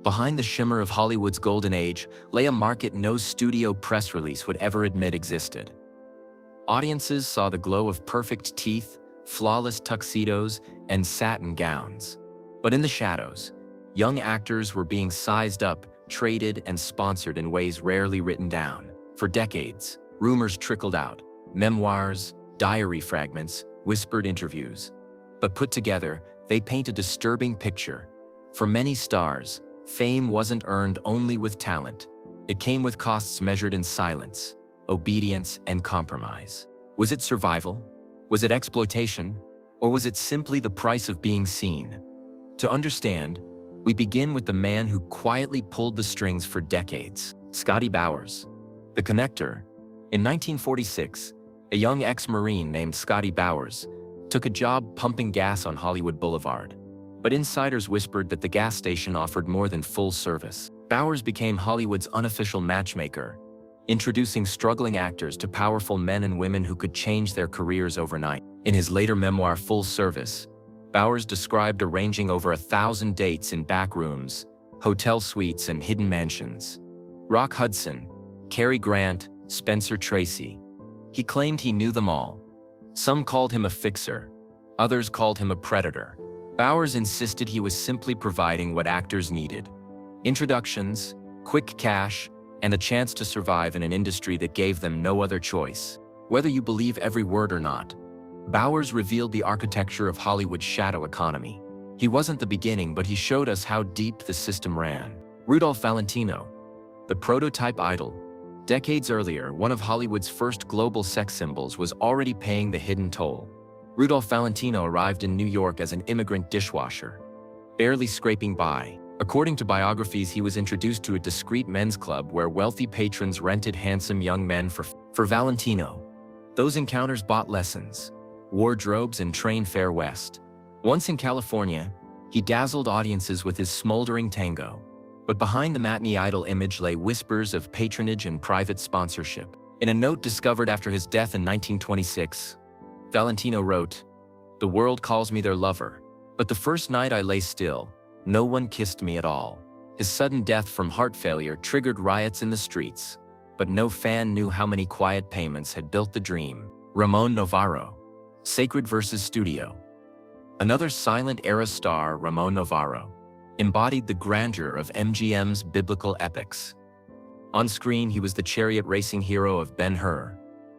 Behind the shimmer of Hollywood's golden age lay a market no studio press release would ever admit existed. Audiences saw the glow of perfect teeth, flawless tuxedos, and satin gowns. But in the shadows, young actors were being sized up, traded, and sponsored in ways rarely written down. For decades, rumors trickled out, memoirs, diary fragments, whispered interviews. But put together, they paint a disturbing picture. For many stars, fame wasn't earned only with talent. It came with costs measured in silence, obedience, and compromise. Was it survival? Was it exploitation? Or was it simply the price of being seen? To understand, we begin with the man who quietly pulled the strings for decades, Scotty Bowers. The Connector. In 1946, a young ex-Marine named Scotty Bowers took a job pumping gas on Hollywood Boulevard. But insiders whispered that the gas station offered more than full service. Bowers became Hollywood's unofficial matchmaker, introducing struggling actors to powerful men and women who could change their careers overnight. In his later memoir, Full Service, Bowers described arranging over 1,000 dates in back rooms, hotel suites, and hidden mansions. Rock Hudson, Cary Grant, Spencer Tracy. He claimed he knew them all. Some called him a fixer, others called him a predator. Bowers insisted he was simply providing what actors needed: introductions, quick cash, and a chance to survive in an industry that gave them no other choice. Whether you believe every word or not, Bowers revealed the architecture of Hollywood's shadow economy. He wasn't the beginning, but he showed us how deep the system ran. Rudolph Valentino, the prototype idol. Decades earlier, one of Hollywood's first global sex symbols was already paying the hidden toll. Rudolph Valentino arrived in New York as an immigrant dishwasher, barely scraping by. According to biographies, he was introduced to a discreet men's club where wealthy patrons rented handsome young men for Valentino. Those encounters bought lessons, wardrobes, and train fare west. Once in California, he dazzled audiences with his smoldering tango. But behind the matinee idol image lay whispers of patronage and private sponsorship. In a note discovered after his death in 1926, Valentino wrote, "The world calls me their lover, but the first night I lay still, no one kissed me at all." His sudden death from heart failure triggered riots in the streets, but no fan knew how many quiet payments had built the dream. Ramon Novarro, Sacred vs. Studio. Another silent-era star, Ramon Novarro, embodied the grandeur of MGM's biblical epics. On screen, he was the chariot racing hero of Ben-Hur.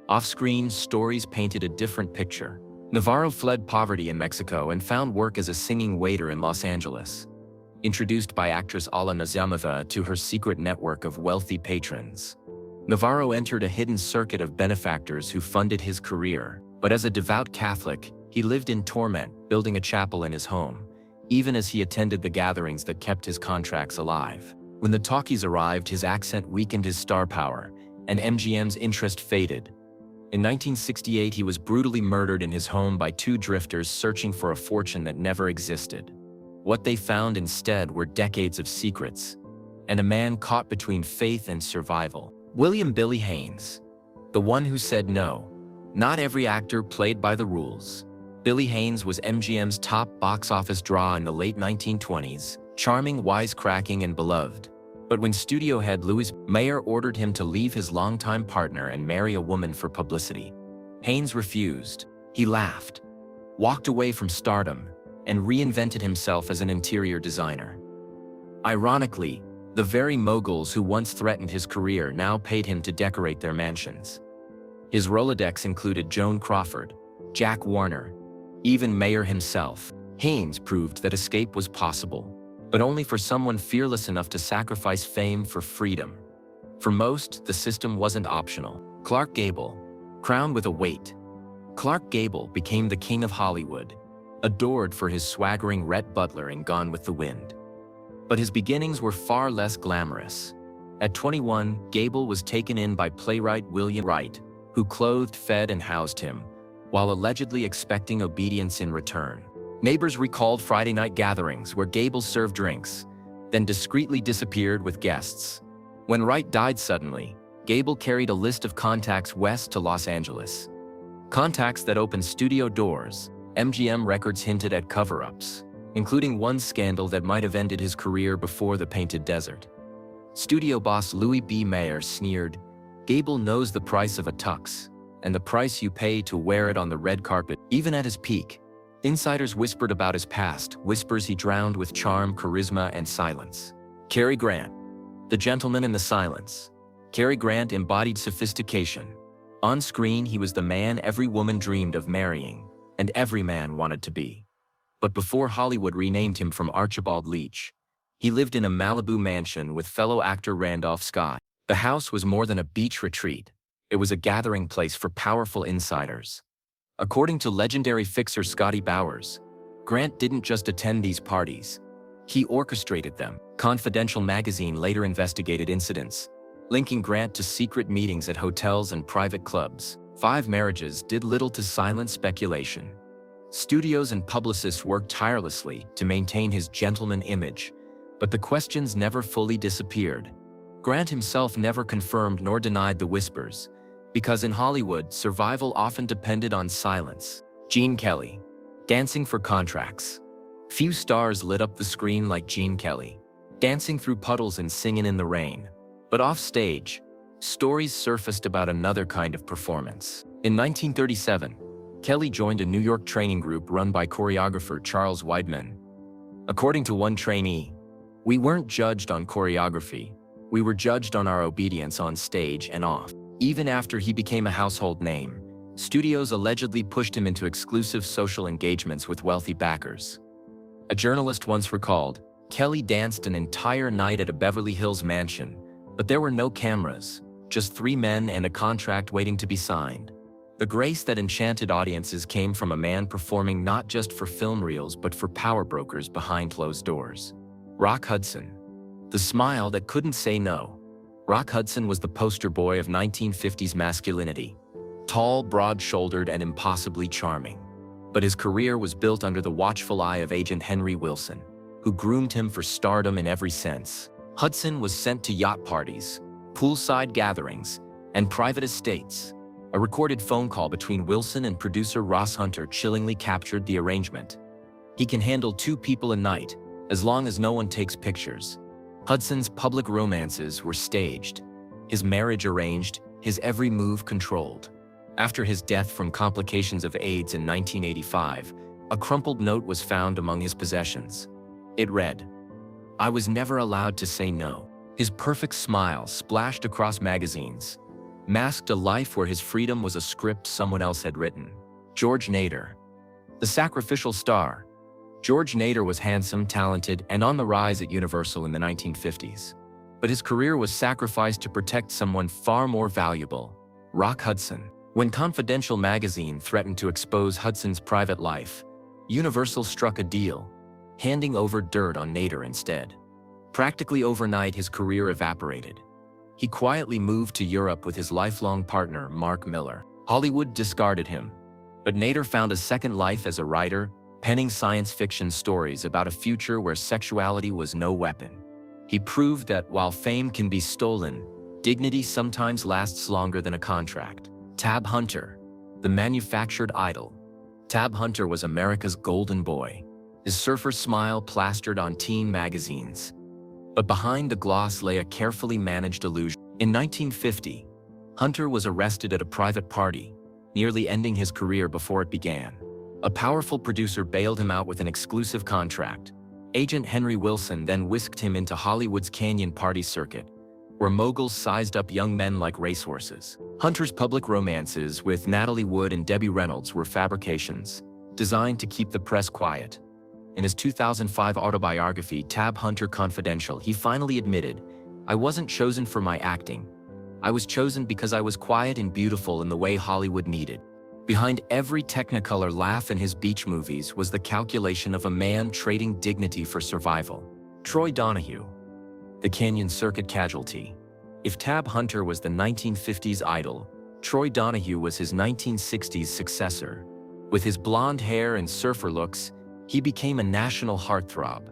Off-screen, stories painted a different picture. Navarro fled poverty in Mexico and found work as a singing waiter in Los Angeles. Introduced by actress Ala Nazimova to her secret network of wealthy patrons, Navarro entered a hidden circuit of benefactors who funded his career. But as a devout Catholic, he lived in torment, building a chapel in his home, even as he attended the gatherings that kept his contracts alive. When the talkies arrived, his accent weakened his star power, and MGM's interest faded. In 1968, he was brutally murdered in his home by two drifters searching for a fortune that never existed. What they found instead were decades of secrets, and a man caught between faith and survival. William "Billy" Haynes, the one who said no. Not every actor played by the rules. Billy Haynes was MGM's top box office draw in the late 1920s, charming, wisecracking, and beloved. But when studio head Louis Mayer ordered him to leave his longtime partner and marry a woman for publicity, Haynes refused. He laughed, walked away from stardom, and reinvented himself as an interior designer. Ironically, the very moguls who once threatened his career now paid him to decorate their mansions. His Rolodex included Joan Crawford, Jack Warner, even Mayer himself. Haynes proved that escape was possible, but only for someone fearless enough to sacrifice fame for freedom. For most, the system wasn't optional. Clark Gable, crowned with a weight. Clark Gable became the king of Hollywood, adored for his swaggering Rhett Butler in Gone with the Wind. But his beginnings were far less glamorous. At 21, Gable was taken in by playwright William Wright, who clothed, fed, and housed him, while allegedly expecting obedience in return. Neighbors recalled Friday night gatherings where Gable served drinks, then discreetly disappeared with guests. When Wright died suddenly, Gable carried a list of contacts west to Los Angeles. Contacts that opened studio doors. MGM Records hinted at cover-ups. including one scandal that might have ended his career before the Painted Desert. Studio boss Louis B. Mayer sneered, "Gable knows the price of a tux, and the price you pay to wear it on the red carpet." Even at his peak, insiders whispered about his past, whispers he drowned with charm, charisma, and silence. Cary Grant, the gentleman in the silence. Cary Grant embodied sophistication. On screen, he was the man every woman dreamed of marrying, and every man wanted to be. But before Hollywood renamed him from Archibald Leach, he lived in a Malibu mansion with fellow actor Randolph Scott. The house was more than a beach retreat. It was a gathering place for powerful insiders. According to legendary fixer Scotty Bowers, Grant didn't just attend these parties. He orchestrated them. Confidential magazine later investigated incidents, linking Grant to secret meetings at hotels and private clubs. 5 marriages did little to silence speculation. Studios and publicists worked tirelessly to maintain his gentleman image, but the questions never fully disappeared. Grant himself never confirmed nor denied the whispers, because in Hollywood, survival often depended on silence. Gene Kelly, dancing for contracts. Few stars lit up the screen like Gene Kelly, dancing through puddles and singing in the rain. But off stage, stories surfaced about another kind of performance. In 1937, Kelly joined a New York training group run by choreographer Charles Weidman. According to one trainee, "We weren't judged on choreography, we were judged on our obedience on stage and off." Even after he became a household name, studios allegedly pushed him into exclusive social engagements with wealthy backers. A journalist once recalled, "Kelly danced an entire night at a Beverly Hills mansion, but there were no cameras, just 3 men and a contract waiting to be signed." The grace that enchanted audiences came from a man performing not just for film reels but for power brokers behind closed doors. Rock Hudson, the smile that couldn't say no. Rock Hudson was the poster boy of 1950s masculinity, tall, broad-shouldered, and impossibly charming. But his career was built under the watchful eye of agent Henry Wilson, who groomed him for stardom in every sense. Hudson was sent to yacht parties, poolside gatherings, and private estates. A recorded phone call between Wilson and producer Ross Hunter chillingly captured the arrangement. "He can handle 2 people a night, as long as no one takes pictures." Hudson's public romances were staged, his marriage arranged, his every move controlled. After his death from complications of AIDS in 1985, a crumpled note was found among his possessions. It read, "I was never allowed to say no." His perfect smile splashed across magazines, masked a life where his freedom was a script someone else had written. George Nader, the sacrificial star. George Nader was handsome, talented, and on the rise at Universal in the 1950s. But his career was sacrificed to protect someone far more valuable, Rock Hudson. When Confidential magazine threatened to expose Hudson's private life, Universal struck a deal, handing over dirt on Nader instead. Practically overnight, his career evaporated. He quietly moved to Europe with his lifelong partner, Mark Miller. Hollywood discarded him, but Nader found a second life as a writer, penning science fiction stories about a future where sexuality was no weapon. He proved that while fame can be stolen, dignity sometimes lasts longer than a contract. Tab Hunter, the manufactured idol. Tab Hunter was America's golden boy, his surfer smile plastered on teen magazines. But behind the gloss lay a carefully managed illusion. In 1950, Hunter was arrested at a private party, nearly ending his career before it began. A powerful producer bailed him out with an exclusive contract. Agent Henry Wilson then whisked him into Hollywood's Canyon Party circuit, where moguls sized up young men like racehorses. Hunter's public romances with Natalie Wood and Debbie Reynolds were fabrications, designed to keep the press quiet. In his 2005 autobiography, Tab Hunter Confidential, he finally admitted, "I wasn't chosen for my acting. I was chosen because I was quiet and beautiful in the way Hollywood needed." Behind every Technicolor laugh in his beach movies was the calculation of a man trading dignity for survival. Troy Donahue, the Canyon Circuit casualty. If Tab Hunter was the 1950s idol, Troy Donahue was his 1960s successor. With his blonde hair and surfer looks, he became a national heartthrob.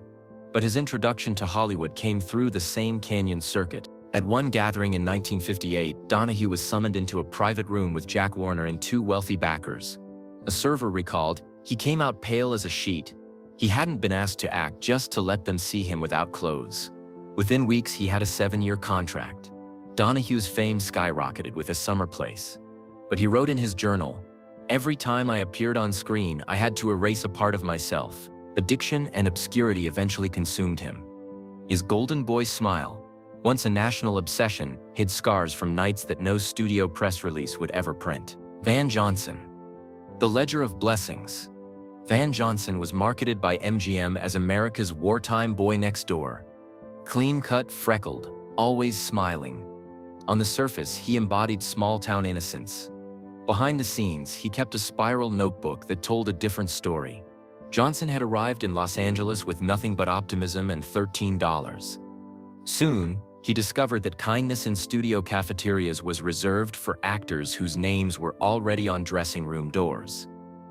But his introduction to Hollywood came through the same Canyon Circuit. At one gathering in 1958, Donahue was summoned into a private room with Jack Warner and 2 wealthy backers. A server recalled, "He came out pale as a sheet, He hadn't been asked to act just to let them see him without clothes. Within weeks, he had a 7-year contract. Donahue's fame skyrocketed with A Summer Place. But he wrote in his journal, "Every time I appeared on screen, I had to erase a part of myself. Addiction and obscurity eventually consumed him." His golden boy smile, once a national obsession, hid scars from nights that no studio press release would ever print. Van Johnson. The Ledger of Blessings. Van Johnson was marketed by MGM as America's wartime boy next door. Clean-cut, freckled, always smiling. On the surface, he embodied small-town innocence. Behind the scenes, he kept a spiral notebook that told a different story. Johnson had arrived in Los Angeles with nothing but optimism and $13. Soon, he discovered that kindness in studio cafeterias was reserved for actors whose names were already on dressing room doors.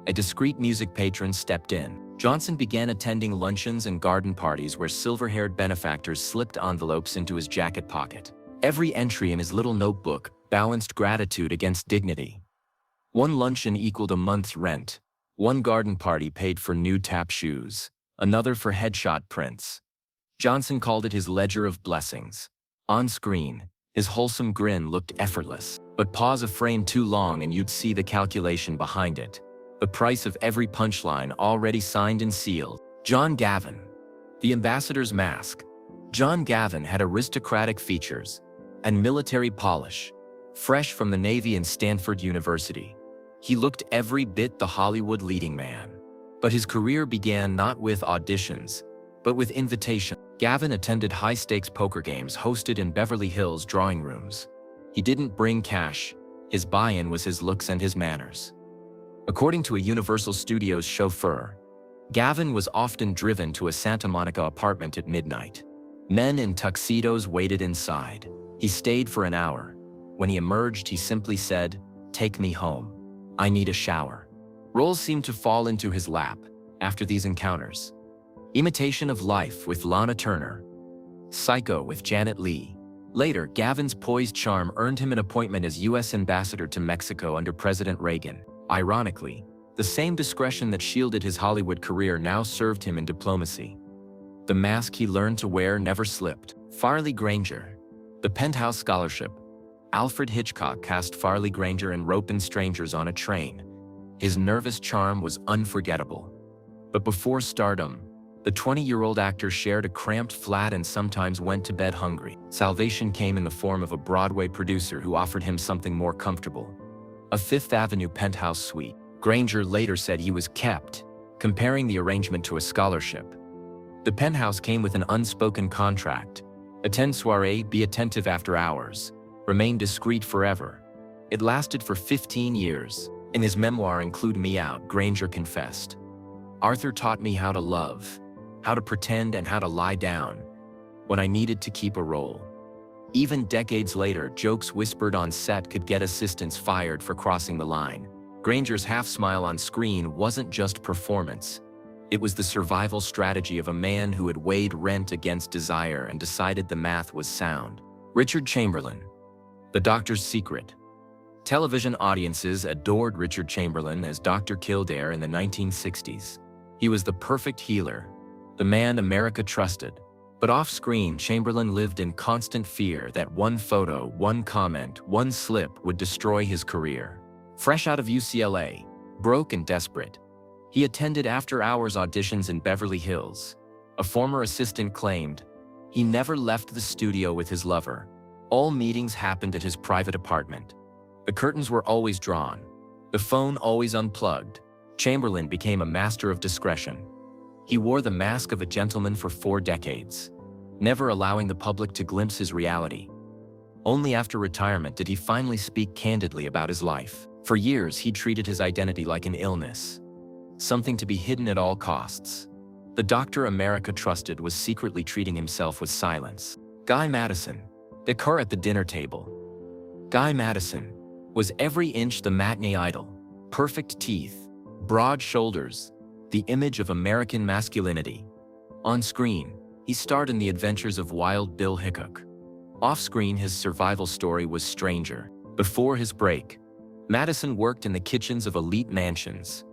A discreet music patron stepped in. Johnson began attending luncheons and garden parties where silver-haired benefactors slipped envelopes into his jacket pocket. Every entry in his little notebook balanced gratitude against dignity. One luncheon equaled a month's rent. One garden party paid for new tap shoes. Another for headshot prints. Johnson called it his ledger of blessings. On screen, his wholesome grin looked effortless. But pause a frame too long and you'd see the calculation behind it. The price of every punchline already signed and sealed. John Gavin. The Ambassador's Mask. John Gavin had aristocratic features and military polish, fresh from the Navy and Stanford University. He looked every bit the Hollywood leading man. But his career began not with auditions, but with invitation. Gavin attended high-stakes poker games hosted in Beverly Hills drawing rooms. He didn't bring cash. His buy-in was his looks and his manners. According to a Universal Studios chauffeur, Gavin was often driven to a Santa Monica apartment at midnight. Men in tuxedos waited inside. He stayed for an hour. When he emerged, he simply said, "Take me home. I need a shower." Roles seemed to fall into his lap after these encounters. Imitation of Life with Lana Turner. Psycho with Janet Leigh. Later, Gavin's poised charm earned him an appointment as U.S. ambassador to Mexico under President Reagan. Ironically, the same discretion that shielded his Hollywood career now served him in diplomacy. The mask he learned to wear never slipped. Farley Granger. The Penthouse Scholarship. Alfred Hitchcock cast Farley Granger in Rope and Strangers on a train. His nervous charm was unforgettable. But before stardom, the 20-year-old actor shared a cramped flat and sometimes went to bed hungry. Salvation came in the form of a Broadway producer who offered him something more comfortable. A Fifth Avenue penthouse suite. Granger later said he was kept, comparing the arrangement to a scholarship. The penthouse came with an unspoken contract. Attend soirée, be attentive after hours. Remain discreet forever. It lasted for 15 years. In his memoir Include Me Out, Granger confessed, "Arthur taught me how to love, how to pretend and how to lie down when I needed to keep a role." Even decades later, jokes whispered on set could get assistants fired for crossing the line. Granger's half-smile on screen wasn't just performance. It was the survival strategy of a man who had weighed rent against desire and decided the math was sound. Richard Chamberlain. The Doctor's Secret. Television audiences adored Richard Chamberlain as Dr. Kildare in the 1960s. He was the perfect healer, the man America trusted. But off-screen, Chamberlain lived in constant fear that one photo, one comment, one slip would destroy his career. Fresh out of UCLA, broke and desperate, he attended after-hours auditions in Beverly Hills. A former assistant claimed, he never left the studio with his lover. All meetings happened at his private apartment. The curtains were always drawn, the phone always unplugged. Chamberlain became a master of discretion. He wore the mask of a gentleman for 4 decades, never allowing the public to glimpse his reality. Only after retirement did he finally speak candidly about his life. For years, he treated his identity like an illness, something to be hidden at all costs. The doctor America trusted was secretly treating himself with silence. Guy Madison. Decor at the dinner table. Guy Madison was every inch the matinee idol. Perfect teeth, broad shoulders, the image of American masculinity. On screen, he starred in the adventures of Wild Bill Hickok. Off-screen, his survival story was stranger. Before his break, Madison worked in the kitchens of elite mansions.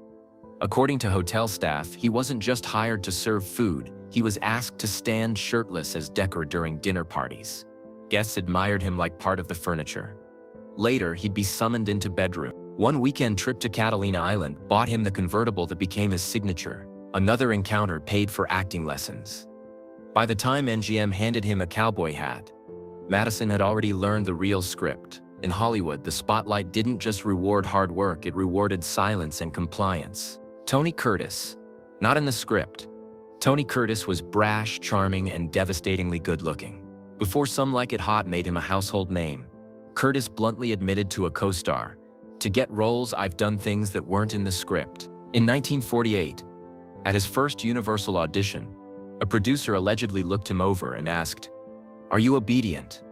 According to hotel staff, he wasn't just hired to serve food, he was asked to stand shirtless as decor during dinner parties. Guests admired him like part of the furniture. Later, he'd be summoned into bedroom. One weekend trip to Catalina Island bought him the convertible that became his signature. Another encounter paid for acting lessons. By the time MGM handed him a cowboy hat, Madison had already learned the real script. In Hollywood, the spotlight didn't just reward hard work, it rewarded silence and compliance. Tony Curtis. Not in the script. Tony Curtis was brash, charming, and devastatingly good-looking. Before Some Like It Hot made him a household name, Curtis bluntly admitted to a co-star, "To get roles, I've done things that weren't in the script." In 1948, at his first Universal audition, a producer allegedly looked him over and asked, "Are you obedient?"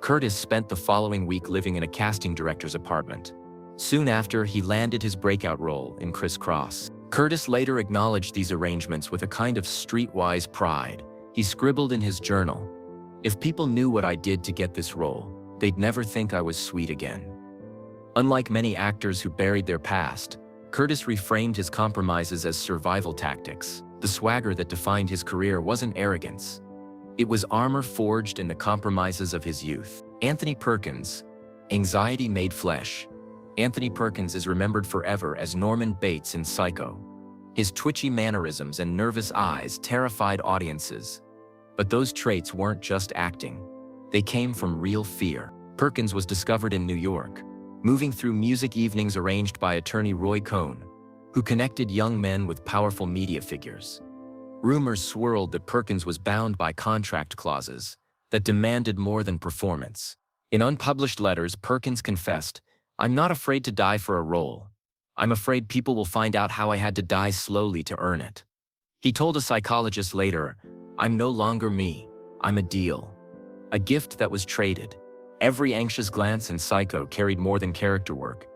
Curtis spent the following week living in a casting director's apartment. Soon after, he landed his breakout role in Criss Cross. Curtis later acknowledged these arrangements with a kind of streetwise pride. He scribbled in his journal, "If people knew what I did to get this role, they'd never think I was sweet again." Unlike many actors who buried their past, Curtis reframed his compromises as survival tactics. The swagger that defined his career wasn't arrogance. It was armor forged in the compromises of his youth. Anthony Perkins, Anxiety Made Flesh. Anthony Perkins is remembered forever as Norman Bates in Psycho. His twitchy mannerisms and nervous eyes terrified audiences. But those traits weren't just acting. They came from real fear. Perkins was discovered in New York, moving through music evenings arranged by attorney Roy Cohn, who connected young men with powerful media figures. Rumors swirled that Perkins was bound by contract clauses that demanded more than performance. In unpublished letters, Perkins confessed, "I'm not afraid to die for a role. I'm afraid people will find out how I had to die slowly to earn it." He told a psychologist later, "I'm no longer me, I'm a deal. A gift that was traded." Every anxious glance in Psycho carried more than character work.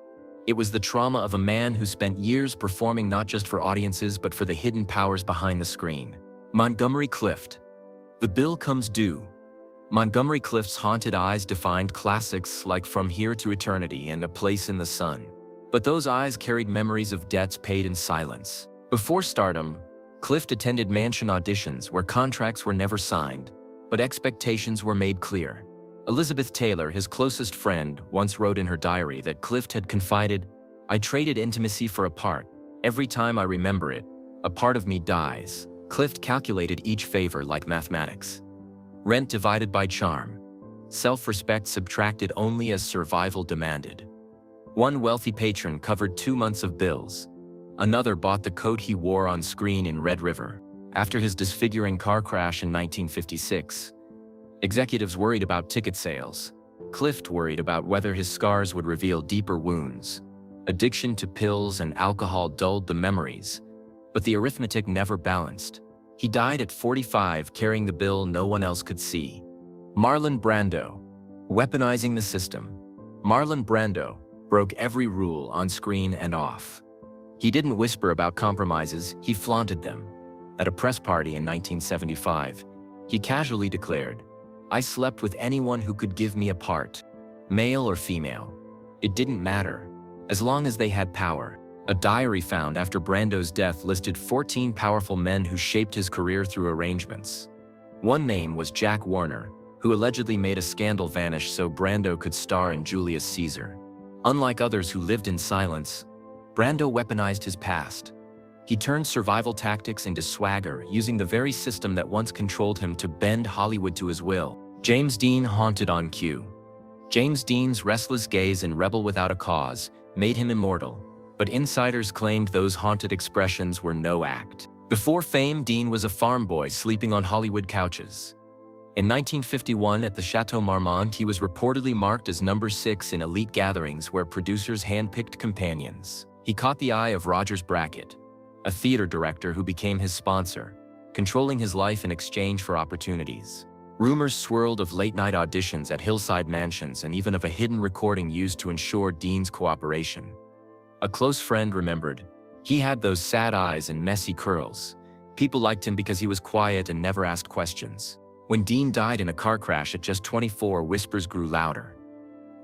It was the trauma of a man who spent years performing not just for audiences but for the hidden powers behind the screen. Montgomery Clift. The Bill Comes Due. Montgomery Clift's haunted eyes defined classics like From Here to Eternity and A Place in the Sun. But those eyes carried memories of debts paid in silence. Before stardom, Clift attended mansion auditions where contracts were never signed, but expectations were made clear. Elizabeth Taylor, his closest friend, once wrote in her diary that Clift had confided, "I traded intimacy for a part. Every time I remember it, a part of me dies." Clift calculated each favor like mathematics. Rent divided by charm. Self-respect subtracted only as survival demanded. One wealthy patron covered 2 months of bills. Another bought the coat he wore on screen in Red River. After his disfiguring car crash in 1956, executives worried about ticket sales. Clift worried about whether his scars would reveal deeper wounds. Addiction to pills and alcohol dulled the memories, but the arithmetic never balanced. He died at 45, carrying the bill no one else could see. Marlon Brando. Weaponizing the system. Marlon Brando broke every rule on screen and off. He didn't whisper about compromises, he flaunted them. At a press party in 1975, he casually declared, "I slept with anyone who could give me a part, male or female. It didn't matter, as long as they had power." A diary found after Brando's death listed 14 powerful men who shaped his career through arrangements. One name was Jack Warner, who allegedly made a scandal vanish so Brando could star in Julius Caesar. Unlike others who lived in silence, Brando weaponized his past. He turned survival tactics into swagger, using the very system that once controlled him to bend Hollywood to his will. James Dean haunted on cue. James Dean's restless gaze in Rebel Without a Cause made him immortal, but insiders claimed those haunted expressions were no act. Before fame, Dean was a farm boy sleeping on Hollywood couches. In 1951 at the Chateau Marmont, he was reportedly marked as number 6 in elite gatherings where producers handpicked companions. He caught the eye of Rogers Brackett, a theater director who became his sponsor, controlling his life in exchange for opportunities. Rumors swirled of late-night auditions at hillside mansions and even of a hidden recording used to ensure Dean's cooperation. A close friend remembered, "He had those sad eyes and messy curls. People liked him because he was quiet and never asked questions." When Dean died in a car crash at just 24, whispers grew louder.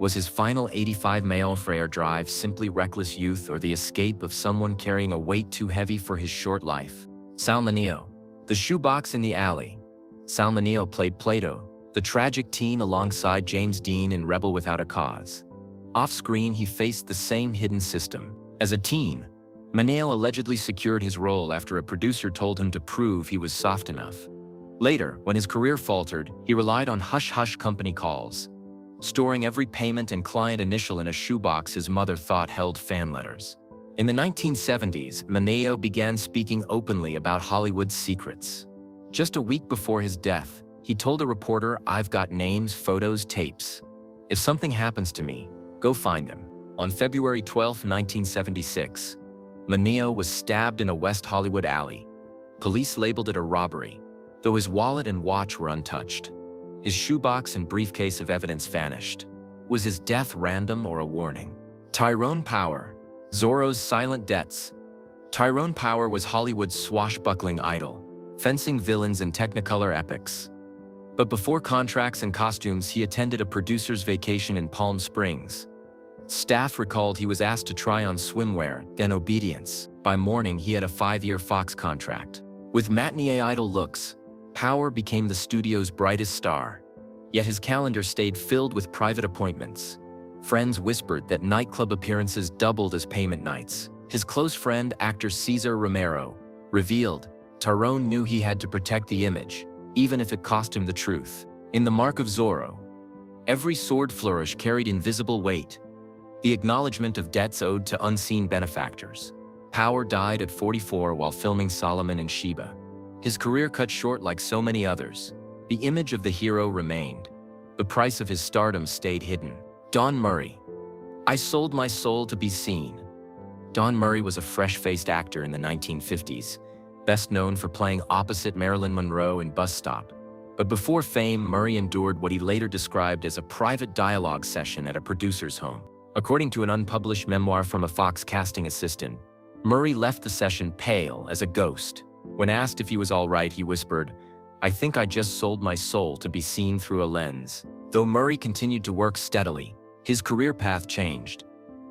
Was his final 85 mile Frere drive simply reckless youth or the escape of someone carrying a weight too heavy for his short life? Sal Mineo. The shoebox in the alley. Sal Mineo played Plato, the tragic teen alongside James Dean in Rebel Without a Cause. Off-screen, he faced the same hidden system. As a teen, Mineo allegedly secured his role after a producer told him to prove he was soft enough. Later, when his career faltered, he relied on hush-hush company calls, storing every payment and client initial in a shoebox his mother thought held fan letters. In the 1970s, Mineo began speaking openly about Hollywood's secrets. Just a week before his death, he told a reporter, "I've got names, photos, tapes. If something happens to me, go find them." On February 12, 1976, Mineo was stabbed in a West Hollywood alley. Police labeled it a robbery, though his wallet and watch were untouched. His shoebox and briefcase of evidence vanished. Was his death random or a warning? Tyrone Power, Zorro's silent debts. Tyrone Power was Hollywood's swashbuckling idol, fencing villains in Technicolor epics. But before contracts and costumes, he attended a producer's vacation in Palm Springs. Staff recalled he was asked to try on swimwear, then obedience. By morning, he had a 5-year Fox contract. With matinee idol looks, Power became the studio's brightest star. Yet his calendar stayed filled with private appointments. Friends whispered that nightclub appearances doubled as payment nights. His close friend, actor Cesar Romero, revealed Tyrone knew he had to protect the image, even if it cost him the truth. In The Mark of Zorro, every sword flourish carried invisible weight, the acknowledgement of debts owed to unseen benefactors. Power died at 44 while filming Solomon and Sheba. His career cut short like so many others. The image of the hero remained. The price of his stardom stayed hidden. Don Murray. I sold my soul to be seen. Don Murray was a fresh-faced actor in the 1950s, best known for playing opposite Marilyn Monroe in Bus Stop. But before fame, Murray endured what he later described as a private dialogue session at a producer's home. According to an unpublished memoir from a Fox casting assistant, Murray left the session pale as a ghost. When asked if he was all right, he whispered, "I think I just sold my soul to be seen through a lens." Though Murray continued to work steadily, his career path changed.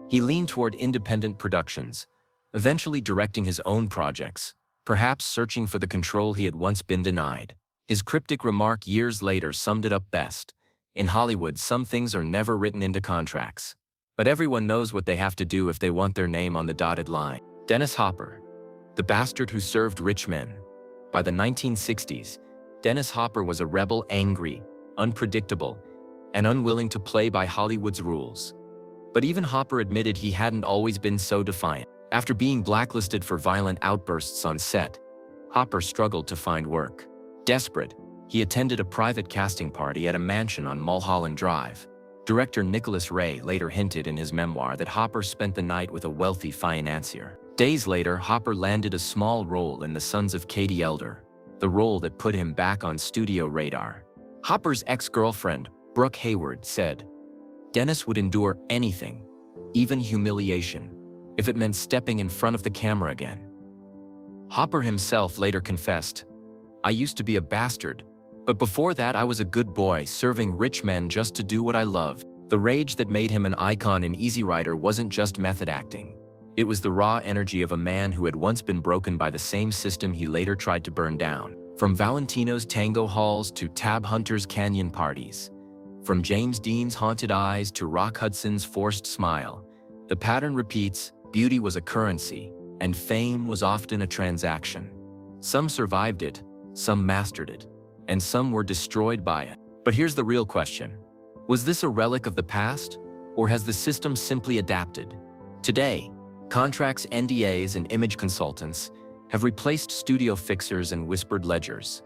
He leaned toward independent productions, eventually directing his own projects, perhaps searching for the control he had once been denied. His cryptic remark years later summed it up best. In Hollywood, some things are never written into contracts, but everyone knows what they have to do if they want their name on the dotted line. Dennis Hopper, the bastard who served rich men. By the 1960s, Dennis Hopper was a rebel, angry, unpredictable, and unwilling to play by Hollywood's rules. But even Hopper admitted he hadn't always been so defiant. After being blacklisted for violent outbursts on set, Hopper struggled to find work. Desperate, he attended a private casting party at a mansion on Mulholland Drive. Director Nicholas Ray later hinted in his memoir that Hopper spent the night with a wealthy financier. Days later, Hopper landed a small role in The Sons of Katie Elder, the role that put him back on studio radar. Hopper's ex-girlfriend, Brooke Hayward, said, "Dennis would endure anything, even humiliation, if it meant stepping in front of the camera again." Hopper himself later confessed, "I used to be a bastard, but before that I was a good boy serving rich men just to do what I loved." The rage that made him an icon in Easy Rider wasn't just method acting. It was the raw energy of a man who had once been broken by the same system he later tried to burn down. From Valentino's tango halls to Tab Hunter's canyon parties, from James Dean's haunted eyes to Rock Hudson's forced smile, the pattern repeats: beauty was a currency, and fame was often a transaction. Some survived it, some mastered it, and some were destroyed by it. But here's the real question. Was this a relic of the past, or has the system simply adapted? Today, contracts, NDAs, and image consultants have replaced studio fixers and whispered ledgers.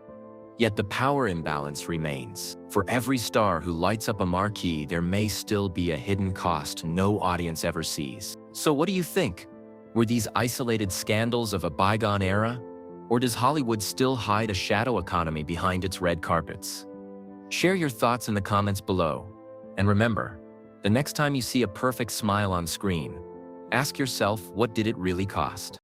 Yet the power imbalance remains. For every star who lights up a marquee, there may still be a hidden cost no audience ever sees. So what do you think? Were these isolated scandals of a bygone era? Or does Hollywood still hide a shadow economy behind its red carpets? Share your thoughts in the comments below. And remember, the next time you see a perfect smile on screen, ask yourself, what did it really cost?